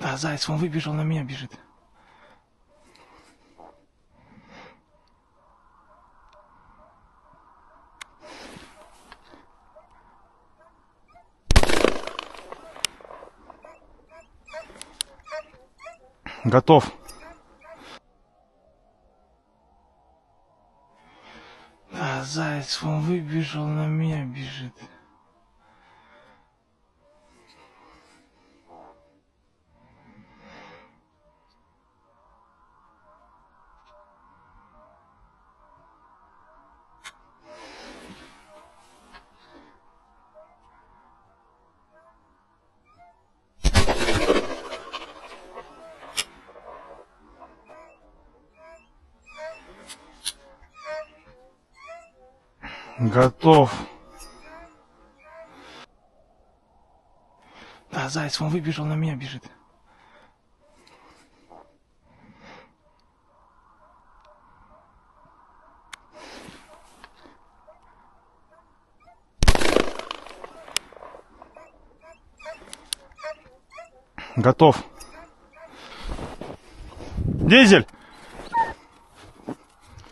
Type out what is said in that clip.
Да, заяц, он выбежал, на меня бежит. Готов. Да, заяц, он выбежал, на меня бежит. Готов. Да, заяц, он выбежал, на меня бежит. Готов. Дизель!